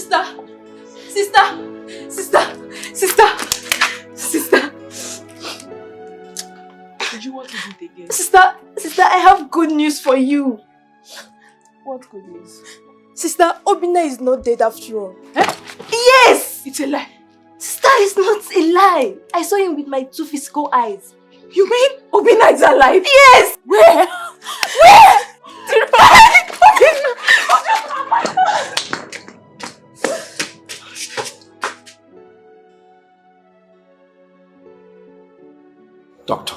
Sister! Sister! Sister! Sister! Sister! Did you want to do it again? Sister, I have good news for you. What good news? Sister, Obina is not dead after all. Eh? Yes! It's a lie. Sister, it's not a lie. I saw him with my 2 physical eyes. You mean Obina is alive? Yes! Where? Where? Doctor,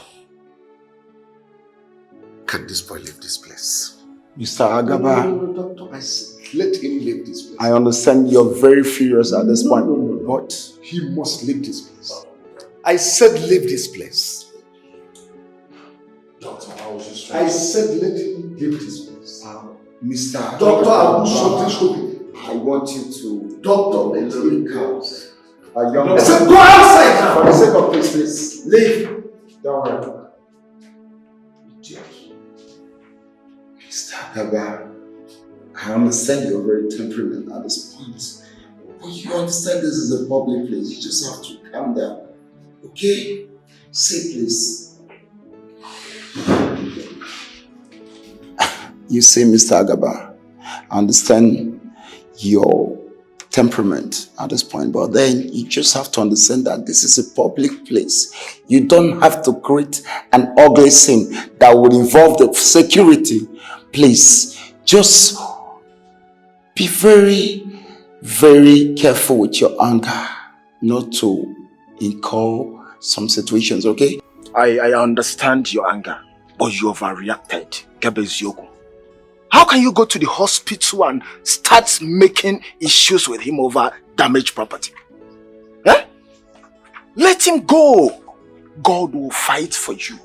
can this boy leave this place? Mr. Agaba, No, doctor, I said, let him leave this place. I understand you're very furious at this point, but He must leave this place. I said leave this place. Doctor, I was just trying I said let him leave this place. Mr. Doctor, I'll do something stupid. I want you to Doctor, let him go. I said go outside now. For the sake of peace, please. Leave. Don't worry. Mr. Agaba, I understand you're very temperamental at this point. But you understand this is a public place. You just have to calm down. Okay? Say please. You see, Mr. Agaba, I understand your temperament at this point, but then you just have to understand that this is a public place. You don't have to create an ugly scene that would involve the security. Please, just be very, very careful with your anger, not to incur some situations, okay? I understand your anger, but you overreacted, Gabezioko. How can you go to the hospital and start making issues with him over damaged property? Eh? Let him go. God will fight for you.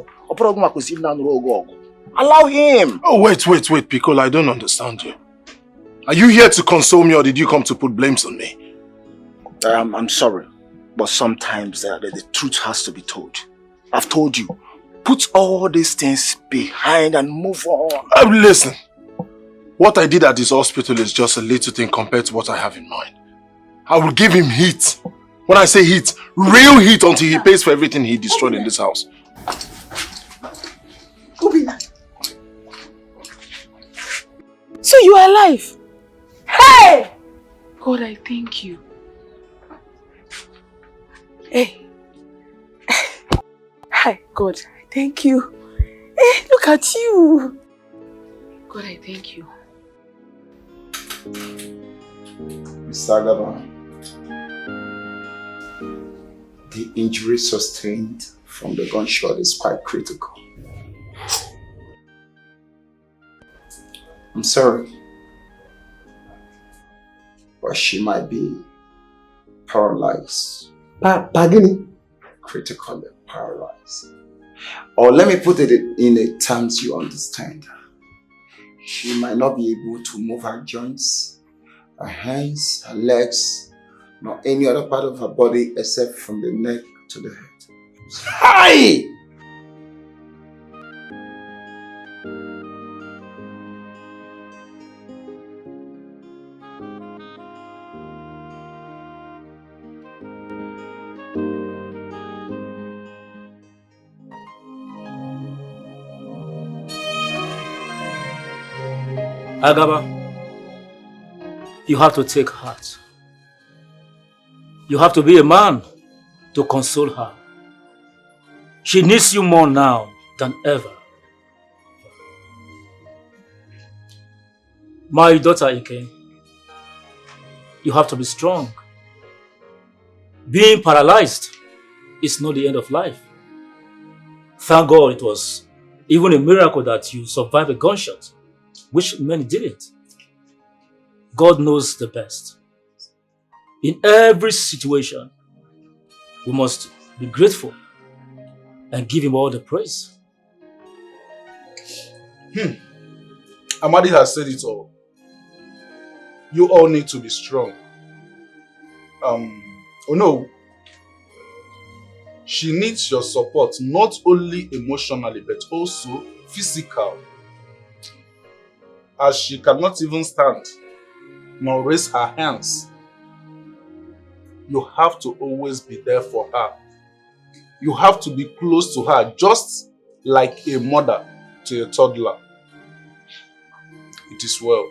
Allow him. Oh, wait, Piccolo, I don't understand you. Are you here to console me or did you come to put blames on me? I'm sorry, but sometimes the truth has to be told. I've told you, put all these things behind and move on. Listen. What I did at this hospital is just a little thing compared to what I have in mind. I will give him heat. When I say heat, real heat until he pays for everything he destroyed in this house. Obina. So you are alive? Hey! God, I thank you. Hey. Hi, God, I thank you. Hey, look at you. God, I thank you. Mr. Agaba, the injury sustained from the gunshot is quite critical. I'm sorry, but she might be paralyzed. Pagini? Critically paralyzed. Or let me put it in a terms you understand. She might not be able to move her joints, her hands, her legs, nor any other part of her body except from the neck to the head. Hi! Agaba, you have to take heart. You have to be a man to console her. She needs you more now than ever. My daughter Ike, you have to be strong. Being paralyzed is not the end of life. Thank God it was even a miracle that you survived a gunshot, which many didn't. God knows the best. In every situation, we must be grateful and give him all the praise. Amadi has said it all. You all need to be strong. Oh no. She needs your support, not only emotionally, but also physical. As she cannot even stand, nor raise her hands you have to always be there for her. You have to be close to her, just like a mother to a toddler. It is well.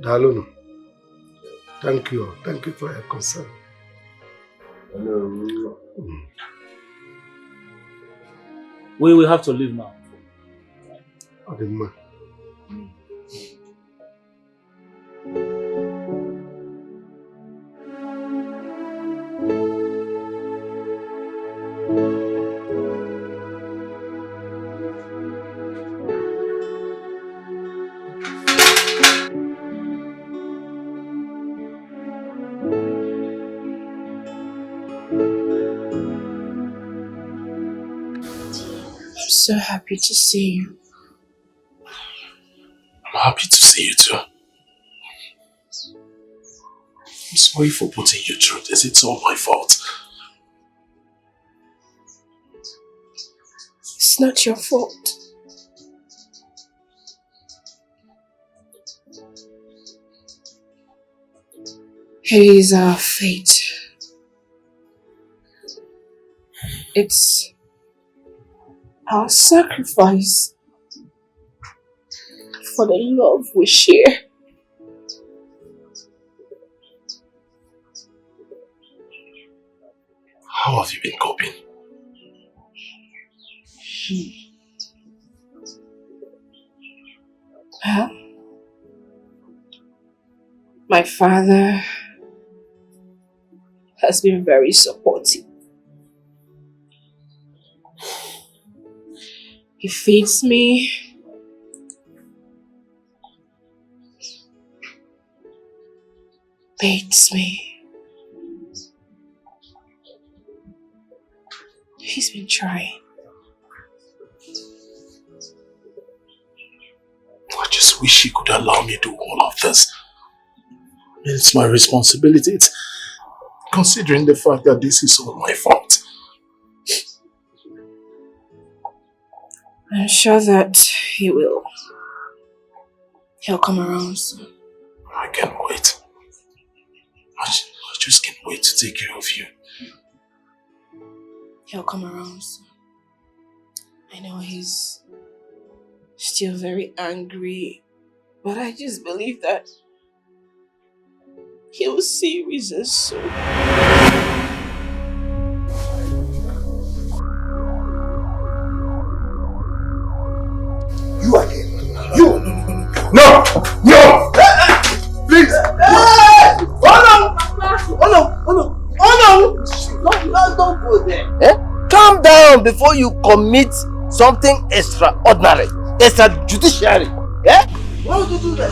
Dalunu, thank you. Thank you for your concern. We will have to leave now. Obina. I'm so happy to see you. I'm happy to see you too. I'm sorry for putting you through this. It's all my fault. It's not your fault. It is our fate. It's our sacrifice for the love we share. How have you been coping? Huh? My father has been very supportive. He feeds me. Bathes me. He's been trying. I just wish he could allow me to do all of this. It's my responsibility. It's considering the fact that this is all my fault. I'm sure that he'll come around soon. I can't wait. I just can't wait to take care of you. He'll come around soon. I know he's still very angry, but I just believe that he will see reasons soon. You again. You! No! No! Please! No, don't go there. Calm down before you commit something extraordinary, extrajudiciary. Why would you do that?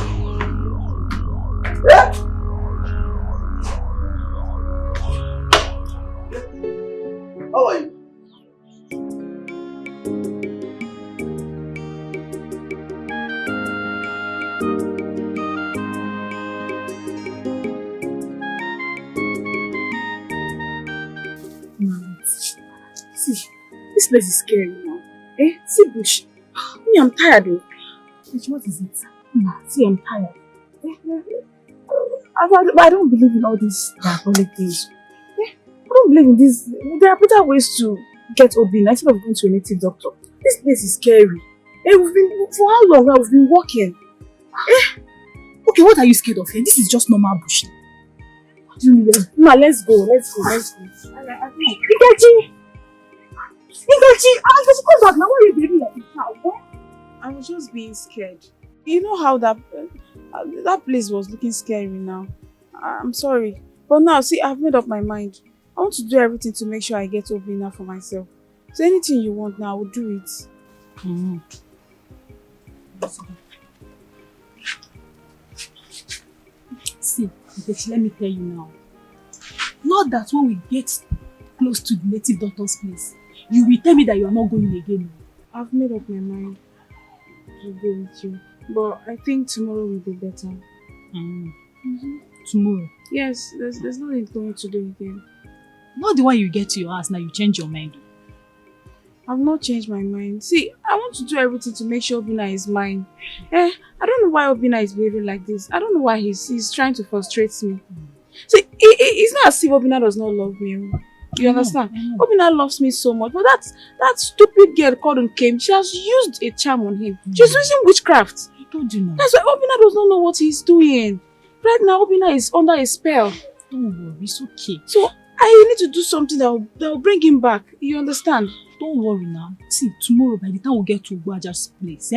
How are you? See, this place is scary now. See bush. Me, I'm tired though. What is it? See, I'm tired. I don't believe in all these diabolic things. I don't believe in this. There are better ways to get Obina instead of going to a native doctor. This place is scary. We've been, for how long now? We've been walking. Okay, what are you scared of here? This is just normal bush. What do you mean? Ma, let's go. Nkechi! Come back now. Why are you behaving like a child? I was just being scared. You know how that place was looking scary now. I'm sorry. But now, see, I've made up my mind. I want to do everything to make sure I get Obina for myself. So anything you want now, I will do it. See, Nkechi, let me tell you now. Not that when we get close to the native doctor's place, you will tell me that you are not going again. I've made up my mind to go with you. But I think tomorrow will be better. Tomorrow? Yes, there's nothing going to do again. Not the one you get to your house now, you change your mind. I've not changed my mind. See, I want to do everything to make sure Obina is mine. I don't know why Obina is behaving like this. I don't know why he's trying to frustrate me. See, it's not as if Obina does not love me. You understand? Obina loves me so much. But that stupid girl called Nkem, she has used a charm on him. She's using witchcraft. I told you now. That's why Obina does not know what he's doing. Right now, Obina is under a spell. Don't worry, it's okay. So, I need to do something that will bring him back. You understand? Don't worry now. See, tomorrow by the time we get to Gwaja's place,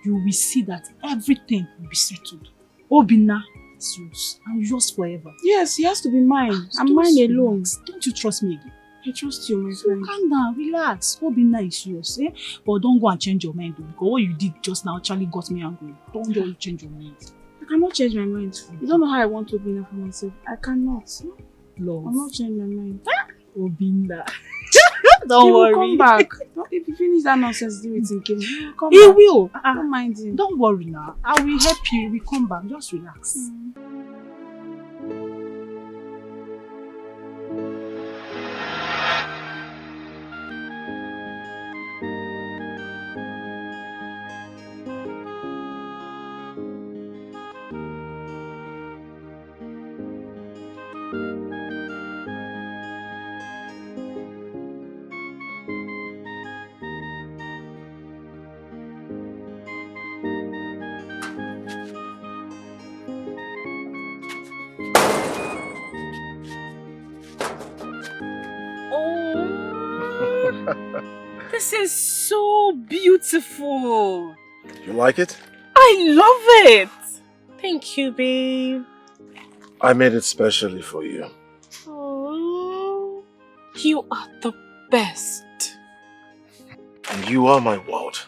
you will see that everything will be settled. Obina is yours and yours forever. Yes, he has to be mine. I'm mine alone. Don't you trust me again? I trust you, my friend. Calm down, relax. Obina is yours, But don't go and change your mind, because what you did just now actually got me angry. Don't go and change your mind. I cannot change my mind. You don't know how I want Obina for myself. I cannot. Love. I'm not changing my mind. Obina. Don't worry. Come back. If you finish that nonsense, do it again. He will. Don't mind him. Don't worry now. I will help you. We come back. Just relax. This is so beautiful. You like it? I love it. Thank you, babe. I made it specially for you. Oh, you are the best. And you are my world.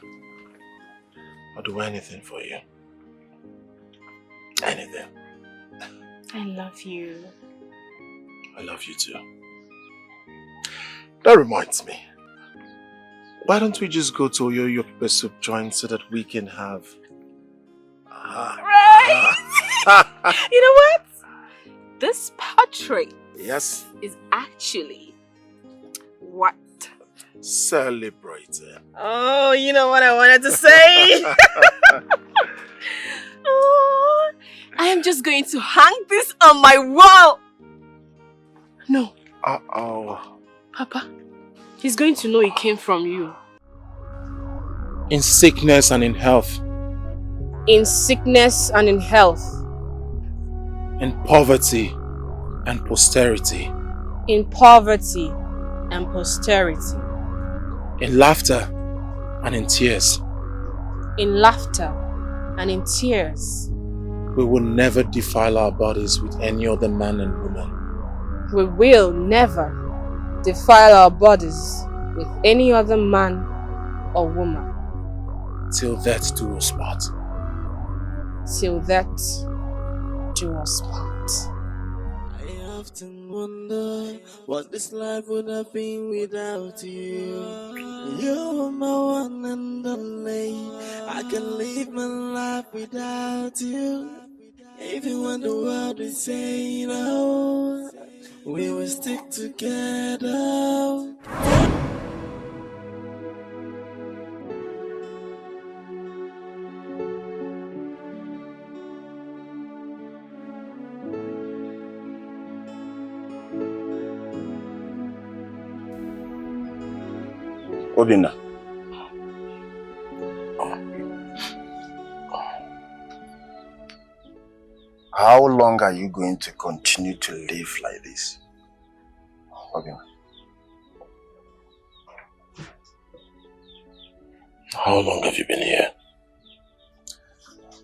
I'll do anything for you. Anything. I love you. I love you too. That reminds me. Why don't we just go to your pepper soup joint so that we can have... Right! You know what? This portrait Yes? is actually what? Celebrating. Oh, you know what I wanted to say? Oh, I am just going to hang this on my wall. No. Uh-oh. Papa, he's going to know it came from you. In sickness and in health. In sickness and in health. In poverty and posterity. In poverty and posterity. In laughter and in tears. In laughter and in tears. We will never defile our bodies with any other man and woman. We will never defile our bodies with any other man or woman. Till death do us part. Till death do us part. I often wonder what this life would have been without you. You're my one and only. I can live my life without you. Even when the world is saying no, we will stick together. Obina. How long are you going to continue to live like this? Obina. How long have you been here?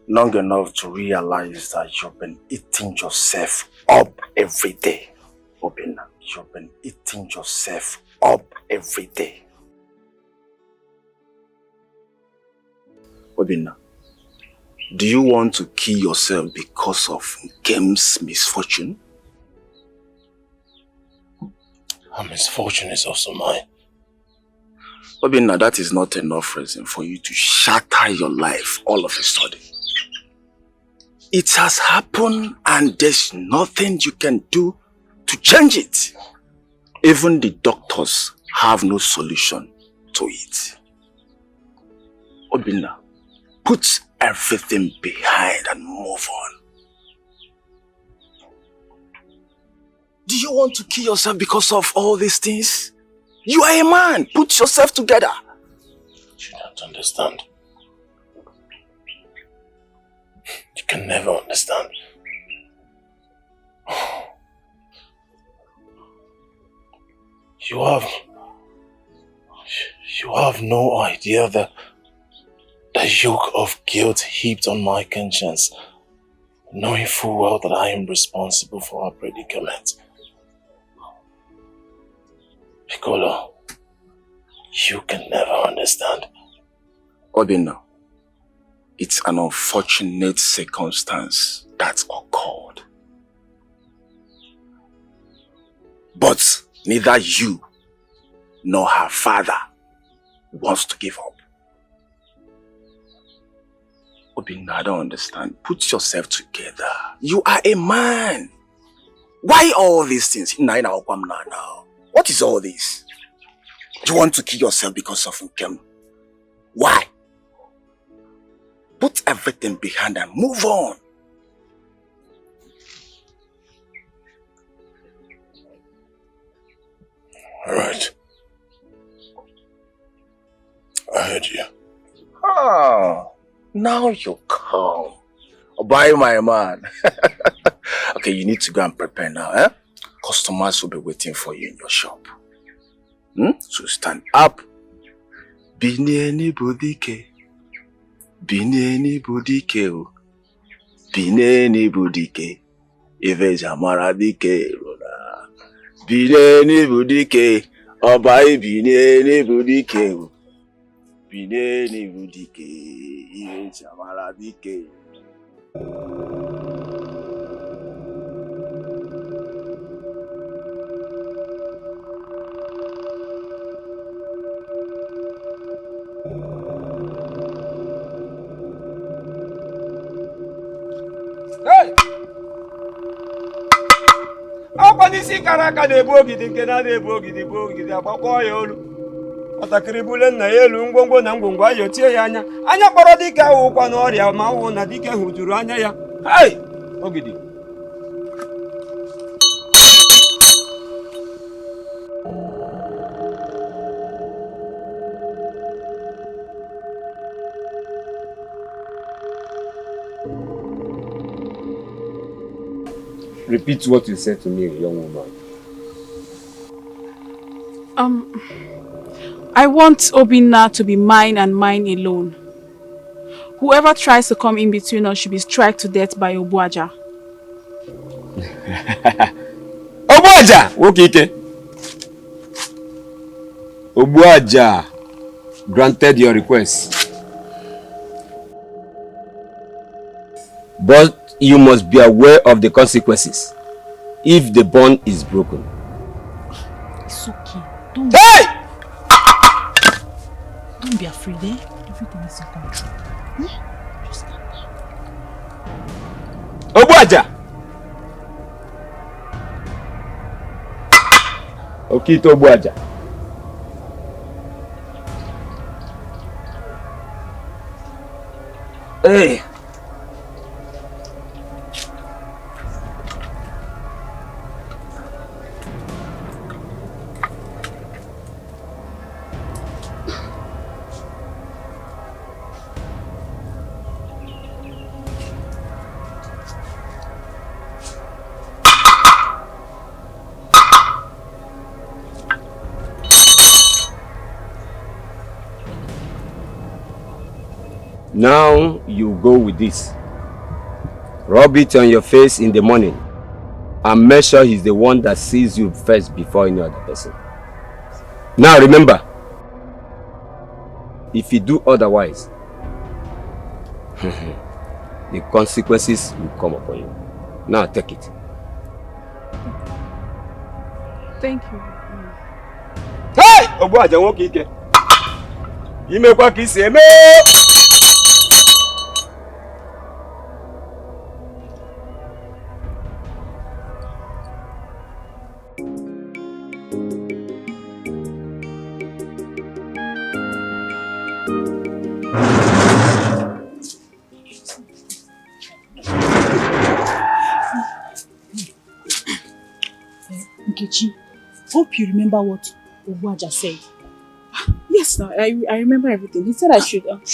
Long enough to realize that you've been eating yourself up every day. Obina, you've been eating yourself up every day. Obina, do you want to kill yourself because of Game's misfortune? Her misfortune is also mine. Obina, that is not enough reason for you to shatter your life all of a sudden. It has happened and there's nothing you can do to change it. Even the doctors have no solution to it. Obina, put everything behind and move on. Do you want to kill yourself because of all these things? You are a man. Put yourself together. You don't understand. You can never understand. You have no idea the yoke of guilt heaped on my conscience, knowing full well that I am responsible for our predicament. Piccolo, you can never understand. Obina, it's an unfortunate circumstance that occurred. But neither you nor her father wants to give up. Obina, I don't understand. Put yourself together. You are a man. Why all these things? What is all this? Do you want to kill yourself because of Nkem? Why? Put everything behind and move on. Alright. I heard you. Oh, now you come. Bye, my man. Okay, you need to go and prepare now, eh? Customers will be waiting for you in your shop. So stand up. Bineni budike. Bineni budike. Bineni budike. Iveja maradike. Bineni budike. Obai bineni budike. Bineni budike. Iveja maradike. Hey! Akwa n'isi kara aka na-ebu ogidi nke na-ebu ogidi agbakọ ya olu. Ọtakịrị bule nna ya elu ngwongwo na ngwongwo ayo tie ya anya. Anya kpọrọ dike ahụkwa n'ọrịa ma ahụ na dike hụjuru anya ya. Hey! Ogidi. Repeat what you said to me, young woman. I want Obina to be mine and mine alone. Whoever tries to come in between us should be struck to death by Obuaja. Obuaja! Wokike. Obuaja granted your request. But you must be aware of the consequences if the bond is broken. It's okay. Don't be afraid, eh? Everything is in control. Just calm down. Obuaja! Okito Obuaja. Hey! Now you go with this. Rub it on your face in the morning and make sure he's the one that sees you first before any other person. Now remember, if you do otherwise, the consequences will come upon you. Now take it. Thank you. Hey! Obuaja won't kick it. You make what kiss him. Nkechi, hope you remember what Ogwaja said. Yes, now I remember everything. He said I should. Don't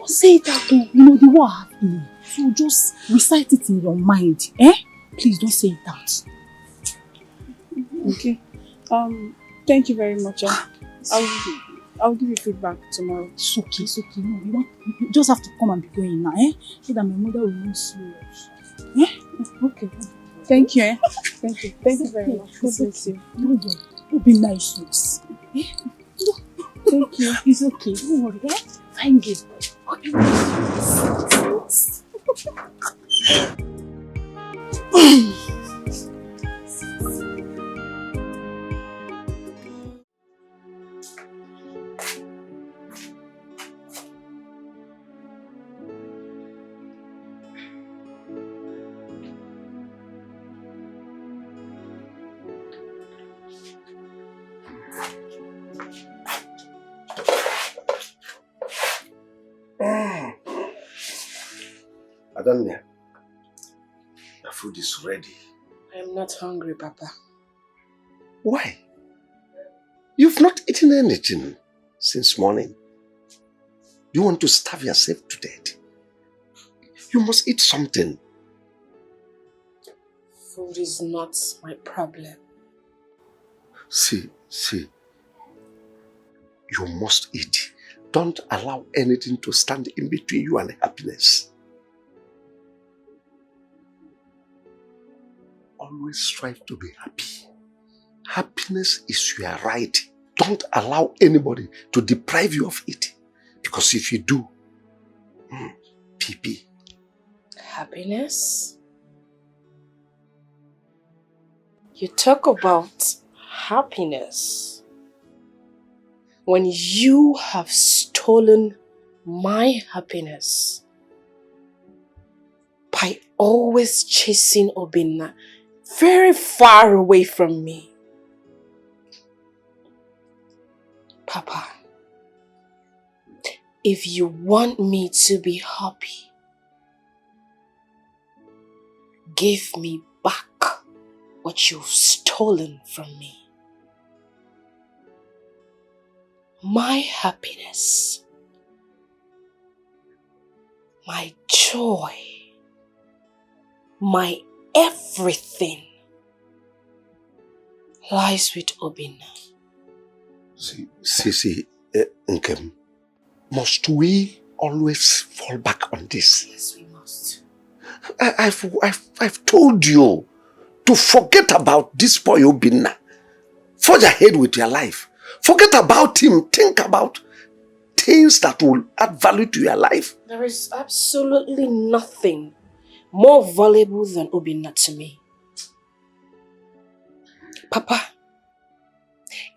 say it out. You know the war happening. So just recite it in your mind. Please don't say it out. Okay. Thank you very much. I'll give you feedback tomorrow. It's okay. No, you just have to come and be going now, so that my mother will not see us. Okay. Thank you. Thank you. Thank you very much. God bless you. Don't be nice to us. Thank you. It's okay. Don't worry. Thank you. Okay. Adanya, the food is ready. I'm not hungry, Papa. Why? You've not eaten anything since morning. You want to starve yourself to death? You must eat something. Food is not my problem. See. You must eat. Don't allow anything to stand in between you and happiness. Always strive to be happy. Happiness is your right. Don't allow anybody to deprive you of it. Because if you do, PP. Happiness? You talk about happiness when you have stolen my happiness by always chasing Obina very far away from me. Papa, if you want me to be happy, give me back what you've stolen from me. My happiness, my joy, my everything lies with Obina. See, Nkem, must we always fall back on this? Yes, we must. I've told you to forget about this boy Obina. Forge ahead with your life. Forget about him. Think about things that will add value to your life. There is absolutely nothing more valuable than Obina to me. Papa,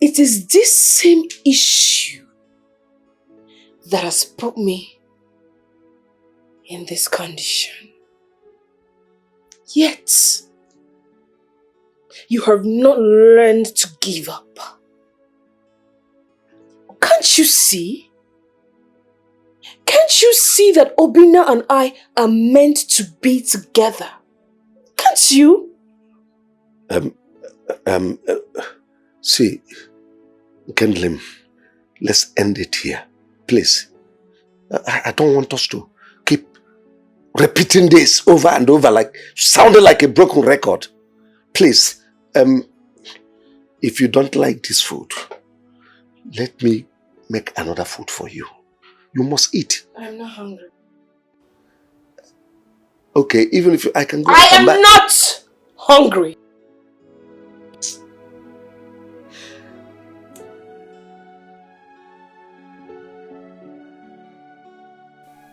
it is this same issue that has put me in this condition. Yet, you have not learned to give up. Can't you see? Can't you see that Obina and I are meant to be together? Can't you? See, Kendlim, let's end it here, please. I don't want us to keep repeating this over and over, like sounding like a broken record. Please, if you don't like this food, let me make another food for you. You must eat. I'm not hungry. Okay, even if I can go. I am not hungry.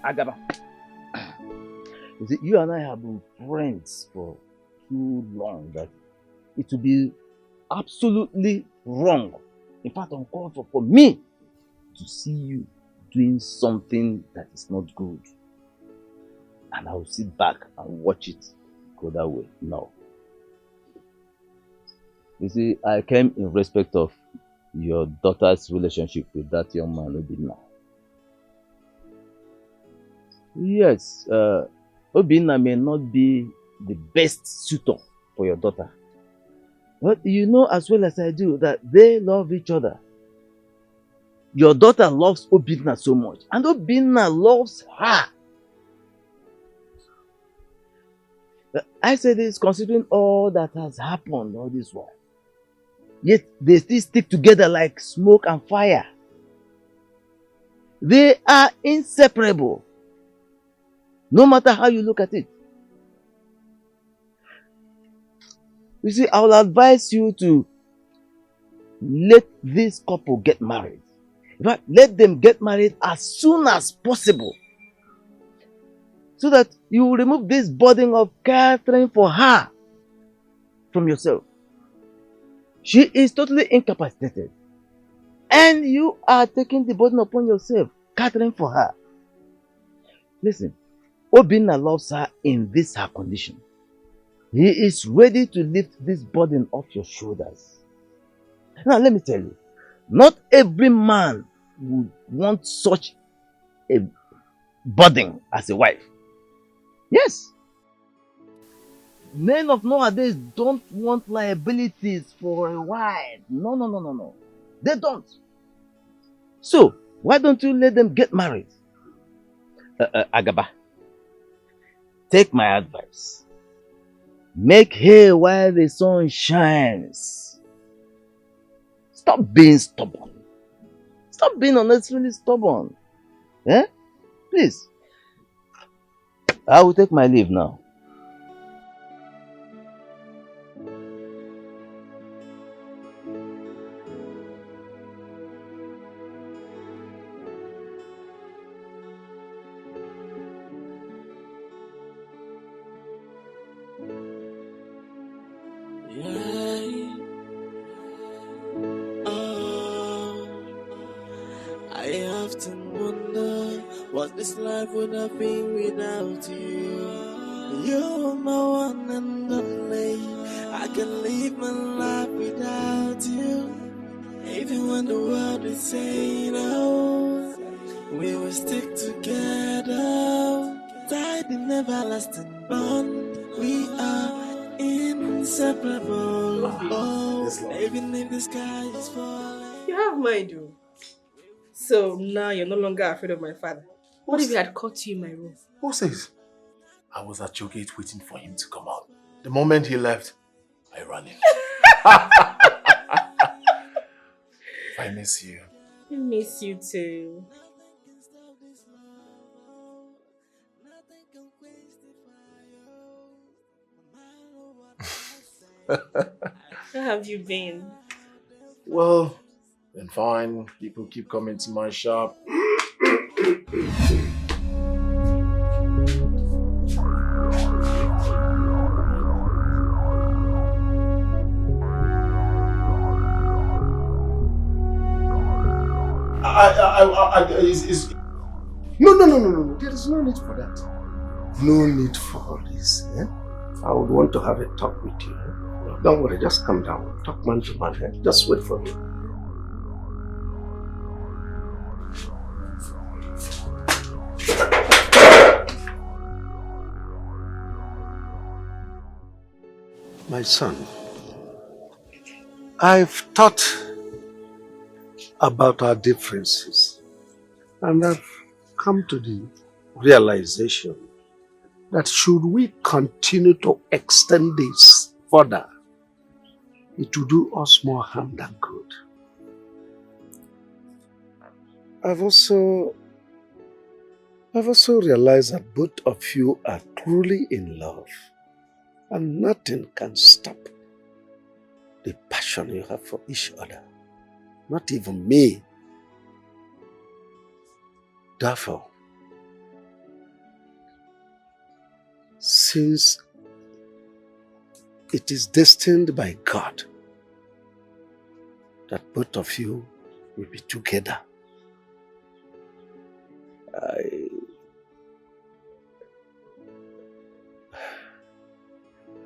Agaba, you see, you and I have been friends for too long that it would be absolutely wrong, in fact uncalled for me to see you doing something that is not good. And I will sit back and watch it go that way. No. You see, I came in respect of your daughter's relationship with that young man, Obina. Yes, Obina may not be the best suitor for your daughter. But you know as well as I do that they love each other. Your daughter loves Obina so much, and Obina loves her. I say this considering all that has happened all this while. Yet they still stick together like smoke and fire. They are inseparable, no matter how you look at it. You see, I will advise you to let this couple get married. In fact, let them get married as soon as possible, so that you will remove this burden of caring for her from yourself. She is totally incapacitated, and you are taking the burden upon yourself, caring for her. Listen, Obina loves her in this her condition. He is ready to lift this burden off your shoulders. Now, let me tell you, not every man would want such a burden as a wife. Yes. Men of nowadays don't want liabilities for a wife. No. They don't. So, why don't you let them get married? Agaba, take my advice. Make hay while the sun shines. Stop being stubborn. Stop being unnecessarily stubborn. Eh? Please. I will take my leave now. I often wonder what this life would have been without you. You're my one and only. I can live my life without you. Even when the world is saying no, we will stick together. Tied in everlasting bond. We are inseparable. Oh, even if the sky is falling. You have mind, though. So now you're no longer afraid of my father. What if he had caught you in my room? Who says? I was at your gate waiting for him to come out. The moment he left, I ran in. I miss you. I miss you too. How have you been? Well, been fine. People keep coming to my shop. No. There is no need for that. No need for all this. Eh? I would want to have a talk with you. Don't worry, just come down. Talk man to man. Eh? Just wait for me. My son, I've thought about our differences, and I've come to the realization that should we continue to extend this further, it will do us more harm than good. I've also realized that both of you are truly in love, and nothing can stop the passion you have for each other. Not even me. Therefore, since it is destined by God that both of you will be together,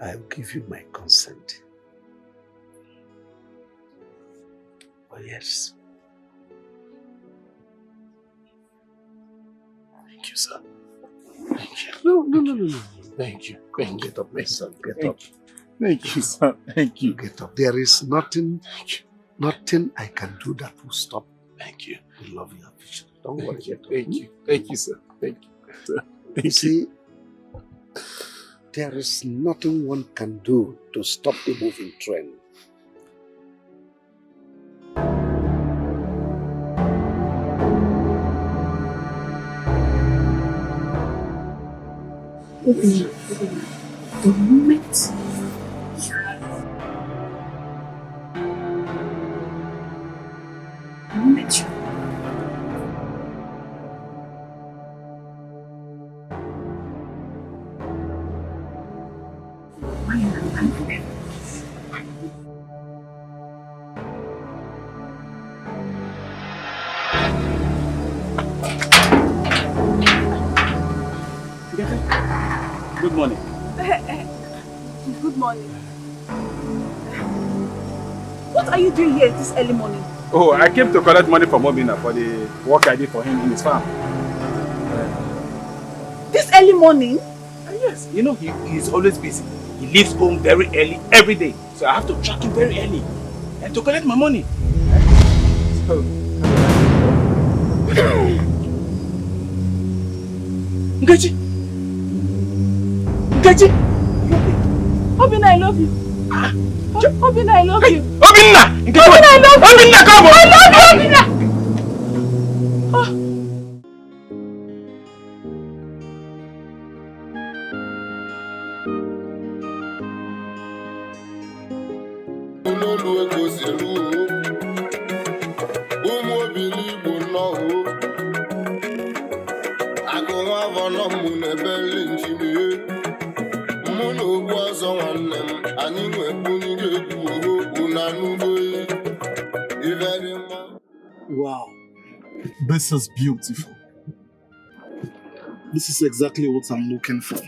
I'll give you my consent. Oh yes. Thank you, sir. No. Thank you. Get up, my son. Get up. Thank you, sir. Thank you. Get up. There is nothing I can do that will stop. Thank you. We love you. Don't worry. Thank you. Thank you, sir. Thank you. You see, there is nothing one can do to stop the moving train. The moment you Good morning. Good morning. What are you doing here this early morning? Oh, I came to collect money from Obina for the work I did for him in his farm. This early morning? Yes, you know he's always busy. He leaves home very early every day. So I have to track him very early and to collect my money. So, Nkechi! Obina, I love you. Obina, I love you. Obina! Obina, I love you. Obina, come on! I love you, Obina! Wow, this is beautiful. This is exactly what I'm looking for.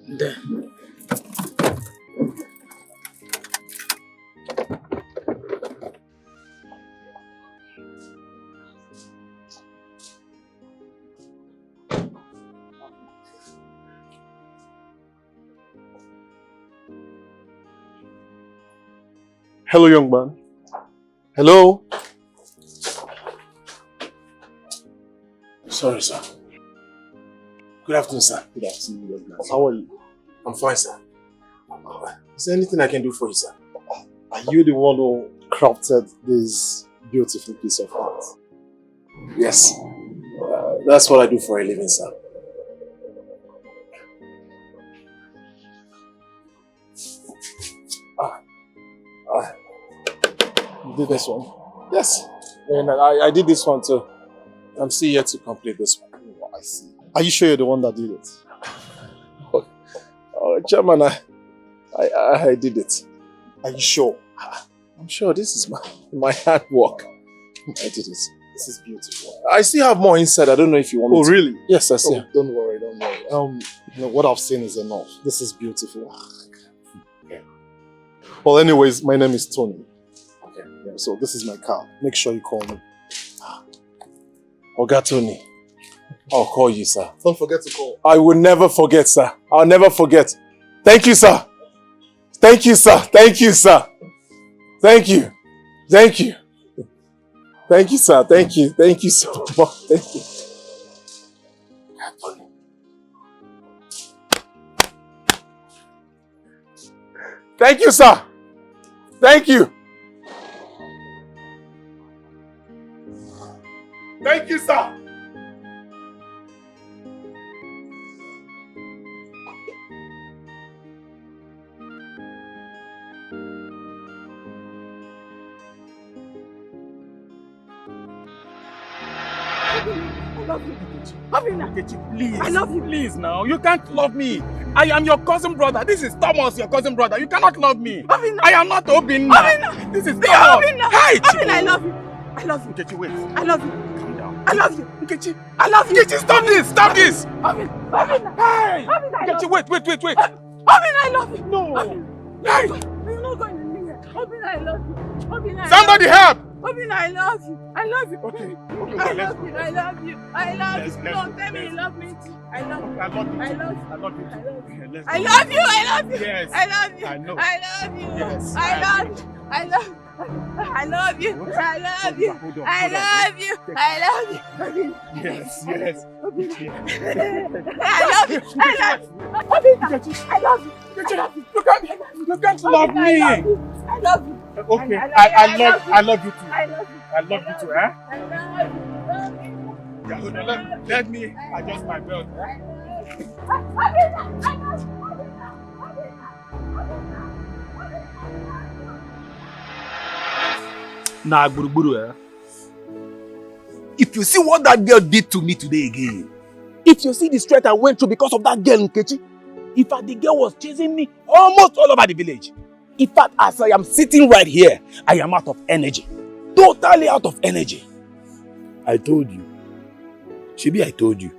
There. Hello, young man. Hello? Sorry, sir. Good afternoon, sir. Good afternoon, young man. How are you? I'm fine, sir. Is there anything I can do for you, sir? Are you the one who crafted this beautiful piece of art? Yes. That's what I do for a living, sir. You did this one? Yes. And I did this one too. I'm still here to complete this one. Oh, I see. Are you sure you're the one that did it? Chairman, I did it. Are you sure? I'm sure this is my hard work. I did it. This is beautiful. I still have more inside. I don't know if you want me Oh, to. really? Yes, I see. Don't worry. You know, what I've seen is enough. This is beautiful. Okay. Well, anyways, my name is Tony. Okay. Yeah, so this is my car. Make sure you call me. Oga Tony, I'll call you, sir. Don't forget to call. I will never forget, sir. I'll never forget. Thank you, sir. Thank you, sir. Thank you, sir. Thank you. Thank you. Thank you, sir. Thank you. Thank you so much. Thank you. Thank you, sir. Thank you. Thank you, sir. I love you, Nkechi, please. I love you. Please now. You can't love me. I am your cousin brother. This is Thomas, your cousin brother. You cannot love me. I am not Obina. This is Thomas. Obina, I love you. I love you. Nkechi, wait. I love you. Calm down. I love you. Nkechi, I love you. Nkechi, stop this! Stop this! Obina. Hey! Obina, I love Nkechi, you. wait. Obina, I love you. No. Hey! Hey! You're not going to leave here. Obina, I love you. Obina, Somebody help! Obina, I love you. I love you. Okay, I let's love go. you. I love you. I love you. Let's Don't go. tell me you love me too. I love you. I love you. I love you. I love you. Let's I go. love you. I love you. Yes. I love you. I know. I love you. Yes. I love you. I love you. I love you. I love you. Hold on, I love you. I love you. Yes, yes. I love you. I love you. I love you. You can't love me. I love you. Okay, I love you too. I love you. I love you too, eh? I love you. Yeah, hold on, let me adjust my belt. Nah, Guru, eh? If you see what that girl did to me today again, if you see the stress I went through because of that girl, Nkechi, in fact, the girl was chasing me almost all over the village. In fact, as I am sitting right here, I am out of energy. Totally out of energy. I told you. Shibi, I told you.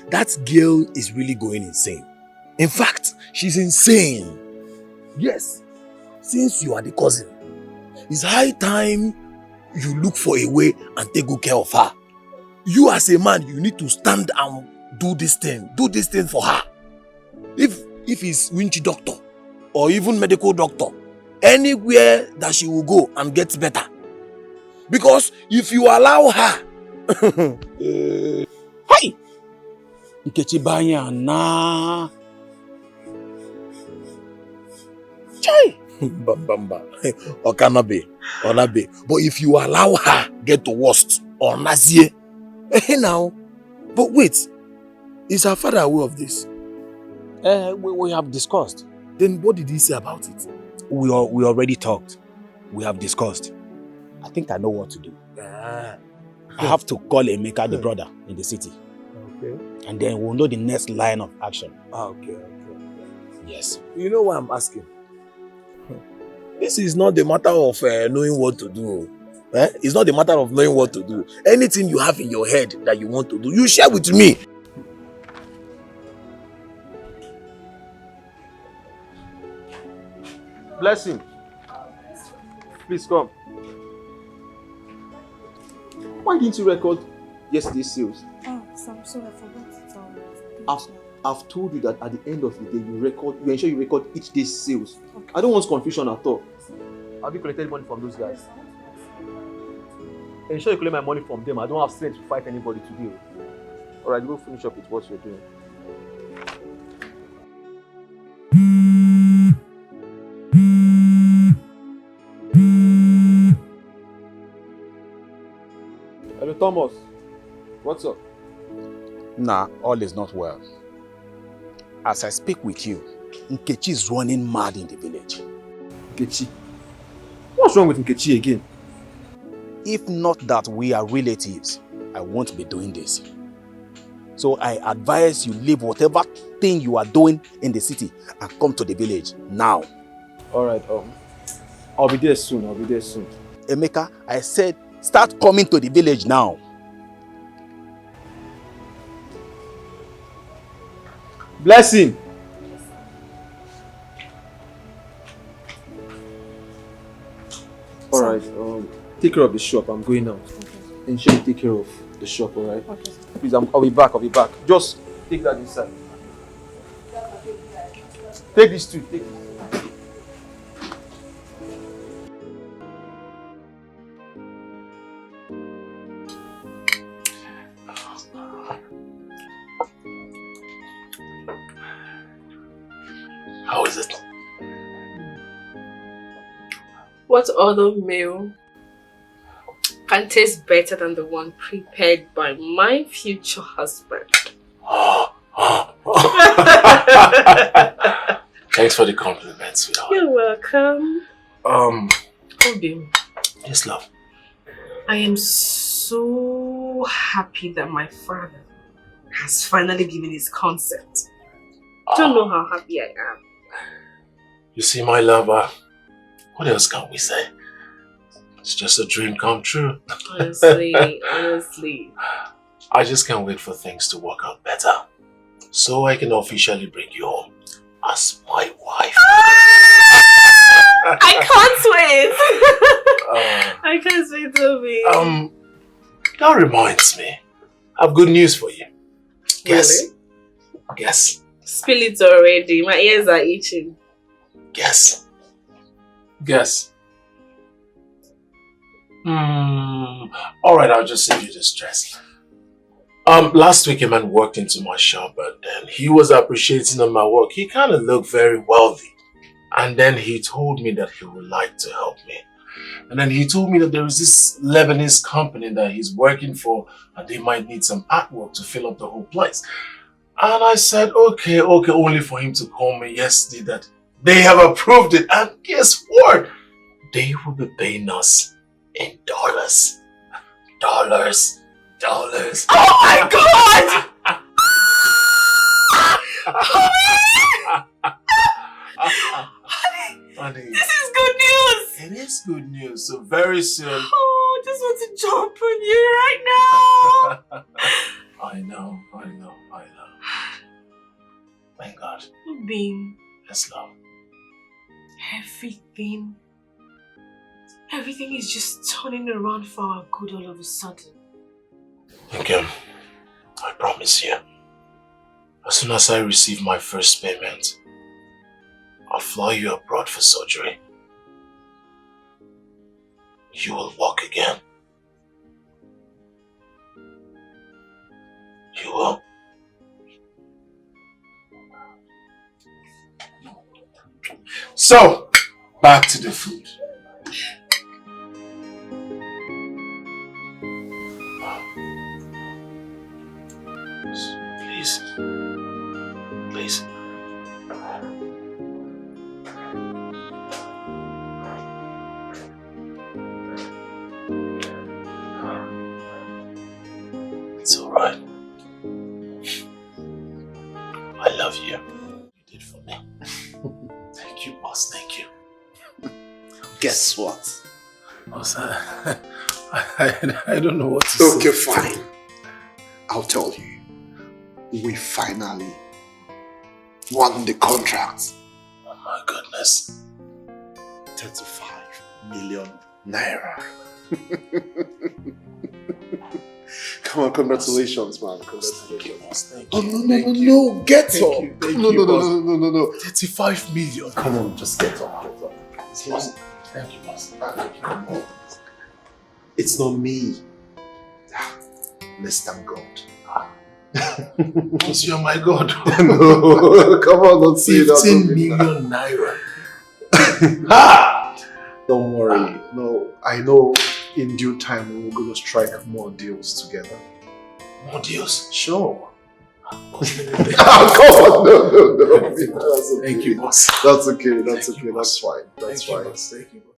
That girl is really going insane. In fact, she's insane. Yes. Since you are the cousin, it's high time you look for a way and take good care of her. You as a man, you need to stand and do this thing. Do this thing for her. If it's Winchy doctor or even medical doctor, anywhere that she will go and get better. Because if you allow her, Hey! Nkechi banya na. Chai! Bamba. Okanabe. Onabe. But if you allow her get to worst or nazie, now. But wait, is her father aware of this? We have discussed. Then what did he say about it? We already talked. We have discussed. I think I know what to do. I have to call Emeka, the brother, in the city. Okay. And then we'll know the next line of action. Okay. Yes. You know why I'm asking? This is not the matter of knowing what to do. It's not the matter of knowing what to do. Anything you have in your head that you want to do, you share with me. Blessing. Please come. Why didn't you record yesterday's sales? Oh, I'm sorry, I forgot it. I've told you that at the end of the day, you ensure you record each day's sales. Okay. I don't want confusion at all. Have you collected money from those guys? Ensure you collect my money from them. I don't have strength to fight anybody today. Alright, go finish up with what you're doing. Hello, Thomas. What's up? Nah, all is not well. As I speak with you, Nkechi is running mad in the village. Nkechi? What's wrong with Nkechi again? If not that we are relatives, I won't be doing this. So I advise you leave whatever thing you are doing in the city and come to the village now. Alright, I'll be there soon. Emeka, I said start coming to the village now. Blessing! Alright, take care of the shop. I'm going out. Okay. Ensure you take care of the shop, alright? Okay. Please, I'll be back. Just take that inside. Take this too. Take this. How is it? What other meal can taste better than the one prepared by my future husband? Thanks for the compliment, sweetheart. You're welcome. Obin. Yes, love. I am so happy that my father has finally given his consent. Don't know how happy I am. You see, my lover, what else can we say? It's just a dream come true. Honestly, honestly. I just can't wait for things to work out better. So I can officially bring you home as my wife. I can't wait! I can't wait, Toby. That reminds me. I have good news for you. Guess. Really? Guess. Spill it already. My ears are itching. Guess. Guess. Alright, I'll just save you the stress. Last week a man walked into my shop and then he was appreciating on my work. He kind of looked very wealthy. And then he told me that he would like to help me. And then he told me that there is this Lebanese company that he's working for and they might need some artwork to fill up the whole place. And I said, okay, only for him to call me yesterday that they have approved it. And guess what? They will be paying us in dollars. Dollars. Oh my God! Honey, this is good news! It is good news. So very soon. Oh, I just want to jump on you right now. I know. Thank God. Bean. Yes, love. Everything is just turning around for our good all of a sudden. Okay. I promise you. As soon as I receive my first payment, I'll fly you abroad for surgery. You will walk again. You will. So, back to the food. Please. It's alright. I love you. You did for me. Thank you, boss. Thank you. Guess what? Boss, I don't know what to say. Okay, fine. I'll tell you. We finally won the contract. Oh my goodness. 35 million naira. Come on, congratulations, man. Congratulations. Thank Oh, you. no, get up. No. 35 million. Come on, just get up. Boss. Thank you, boss. It's not me. Let's thank God. Boss, you're my God. No, come on, don't say that. 15 million naira. Don't worry. No, I know in due time we're going to strike more deals together. More deals? Sure. Come on, no. Thank you, boss. That's okay. That's fine. Thank you, boss.